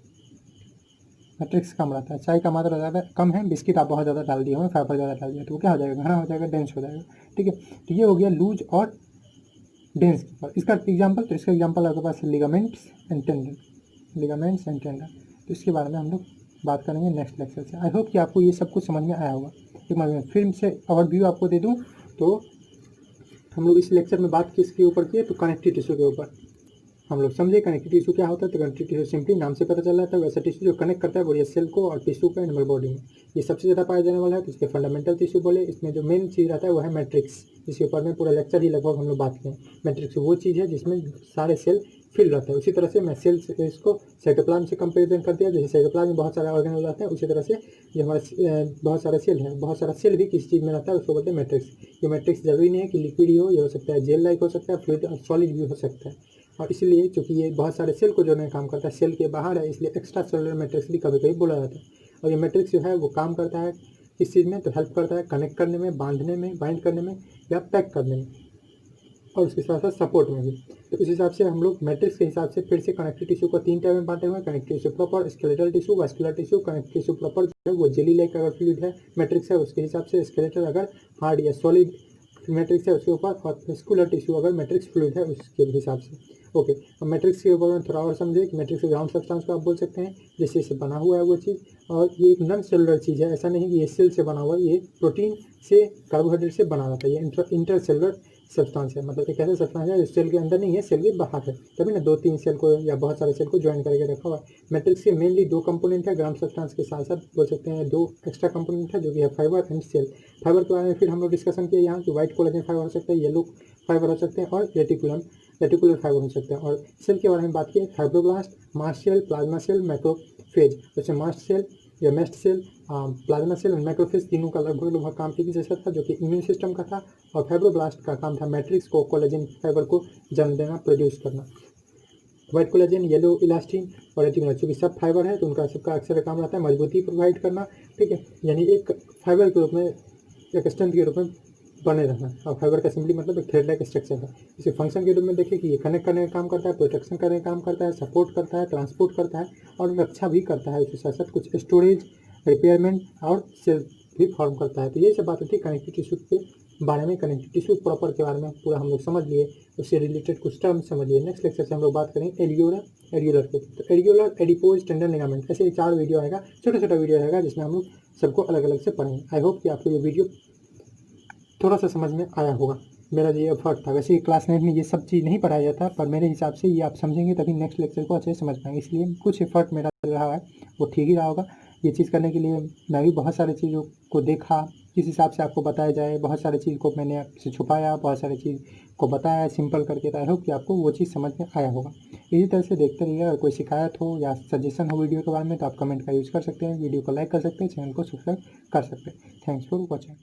matrix कम रहता है। चाय का मात्रा ज़्यादा कम है, बिस्किट आप बहुत ज़्यादा डाल दिए होंगे, फाइबर ज़्यादा डाल दिया, तो वो क्या हो जाएगा? घना हो जाएगा, डेंस हो जाएगा, ठीक है। तो ये हो गया लूज और डेंस के ऊपर। इसका एग्जाम्पल, तो इसका एग्जाम्पल आपके पास ligaments and tendon, ligaments and tendon, तो इसके बारे में हम लोग बात करेंगे नेक्स्ट लेक्चर से। आई होप कि आपको ये सब कुछ समझ में आया होगा। एक मैं फिर से ओवरव्यू आपको दे दूँ तो हम लोग इस लेक्चर में बात किसके ऊपर किए? तो कनेक्टिव टिश्यू के ऊपर हम लोग समझे कनेक्टिव टिश्यू क्या होता है। तो कनेक्टिव टिश्यू सिंपली नाम से पता चल रहा है, वैसा टिश्यू जो कनेक्ट करता है बॉडी सेल को और टिश्यू को एनिमल बॉडी में। ये सबसे ज़्यादा पाया जाने वाला है, तो इसके फंडामेंटल टिश्यू बोले। इसमें जो मेन चीज़ रहता है वो है मैट्रिक्स, जिसके ऊपर में पूरा लेक्चर ही लगभग हम लोग बात किए। मैट्रिक्स वो चीज़ है जिसमें सारे सेल फिल रहता है। उसी तरह से मैं सेल इसको साइटोप्लाज्म से कंपेरिजन कर दिया, जैसे साइटोप्लाज्म में बहुत सारे ऑर्गेनल रहते हैं, उसी तरह से जो हमारा बहुत सारे सेल है, बहुत सारा सेल भी किसी चीज़ में रहता है, उसको बोलते हैं मैट्रिक्स। ये मैट्रिक्स जरूरी नहीं है कि लिक्विड ही हो, ये हो सकता है जेल लाइक हो सकता है, फ्लूइड और सॉलिड भी हो सकता है। और इसलिए चूंकि ये बहुत सारे सेल को जोड़ने का काम करता है, सेल के बाहर है, इसलिए एक्स्ट्रा सेलुलर मैट्रिक्स भी कभी कभी बोला जाता है। और ये मैट्रिक्स जो है वो काम करता है किस चीज़ में? तो हेल्प करता है कनेक्ट करने में, बांधने में, बाइंड करने में या पैक करने में, और उसके साथ साथ सपोर्ट में भी। तो इस हिसाब से हम लोग मैट्रिक्स के हिसाब से फिर से कनेक्टिव टिश्यू को तीन टाइप में बांटे हुए हैं। Connective tissue proper, skeletal tissue, vascular tissue. Connective tissue proper जो है वो जेली लाइक अगर फ्लूइड है, मैट्रिक्स है उसके हिसाब से। स्केलेटल अगर हार्ड या सॉलिड मैट्रिक्स है उसके ऊपर, और वेस्कुलर टिश्यू अगर मैट्रिक्स फ्लूइड है उसके हिसाब से। ओके, अब मैट्रिक्स के ऊपर में थोड़ा और समझे कि मैट्रिक्स ग्राउंड सब्सटेंस को आप बोल सकते हैं, जैसे इससे बना हुआ है वो चीज़। और ये एक नॉन सेलुलर चीज़ है, ऐसा नहीं कि ये सेल से बना हुआ है, ये प्रोटीन से, कार्बोहाइड्रेट से बना रहता है। ये इंटर सेलुलर सब्सटेंस है, मतलब एक ऐसा सब्सटेंस है जो सेल के अंदर नहीं है, सेल के बाहर है, तभी ना दो तीन सेल को या बहुत सारे सेल को ज्वाइन करके रखा हुआ है। मैट्रिक्स के मेनली दो कंपोनेंट है, ग्राउंड सब्सटेंस के साथ साथ बोल सकते हैं दो एक्स्ट्रा कंपोनेंट है, जो कि है फाइबर एंड सेल। फाइबर के बारे में फिर हम लोग डिस्कशन किया यहाँ कि व्हाइट कोलेजन फाइबर हो सकता है, येलो फाइबर हो सकते हैं, और रेटिकुलर फाइबर हो सकते हैं। और सेल के बारे में बात की, fibroblast, mast cell, plasma cell, phage. जैसे मास्ट सेल या मेस्ट सेल, प्लाज्मा सेल और मैक्रोफेज तीनों का लगभग काम एक ही जैसा था, जो कि इम्यून सिस्टम का था। और फाइब्रोब्लास्ट का काम था मैट्रिक्स को, कोलेजन फाइबर को जन्म देना, प्रोड्यूस करना। व्हाइट कोलेजन, येलो इलास्टिन और रेटिकुलर, चूंकि सब फाइबर है तो उनका सबका अक्सर काम रहता है मजबूती प्रोवाइड करना, ठीक है, यानी एक फाइबर के रूप में, एक स्ट्रेंथ के रूप में बने रहना। और फाइबर का सिंपली मतलब एक थ्रेड लाइक स्ट्रक्चर है। इसे फंक्शन के रूप में देखिए कि ये कनेक्ट करने का काम करता है, प्रोटेक्शन करने का काम करता है, सपोर्ट करता है, ट्रांसपोर्ट करता है और रक्षा भी करता है। इसके साथ साथ कुछ स्टोरेज, रिपेयरमेंट और सेल भी फॉर्म करता है। तो ये सब बातें थी कनेक्टिव टिश्यू के बारे में। कनेक्टिव टिश्यू प्रॉपर के बारे में पूरा हम लोग समझ लिए, उससे रिलेटेड कुछ टर्म समझ लिए। नेक्स्ट लेक्चर से हम लोग बात करेंगे एल्यूलर के। तो एल्यूलर, एडिपोज, टेंडन लिगामेंट, ऐसे 4 वीडियो आएगा, छोटा छोटा वीडियो रहेगा जिसमें हम लोग सबको अलग अलग से पढ़ेंगे। आई होप कि आपको ये वीडियो थोड़ा सा समझ में आया होगा। मेरा ये एफर्ट था। वैसे क्लास 9 में ये सब चीज़ नहीं पढ़ाया जाता, पर मेरे हिसाब से ये आप समझेंगे तभी नेक्स्ट लेक्चर को अच्छे से समझ पाएंगे, इसलिए कुछ एफर्ट मेरा रहा है, वो ठीक ही रहा होगा। ये चीज़ करने के लिए मैं भी बहुत सारी चीज़ों को देखा, किस हिसाब से आपको बताया जाए, बहुत सारी चीज़ को मैंने आपसे छुपाया, बहुत सारी चीज़ को बताया सिंपल करके। तो आई होप कि आपको वो चीज़ समझ में आया होगा। इसी तरह से देखते रहिए। अगर कोई शिकायत हो या सजेशन हो वीडियो के बारे में तो आप कमेंट का यूज़ कर सकते हैं, वीडियो को लाइक कर सकते हैं, चैनल को सब्सक्राइब कर सकते हैं। Thanks for watching.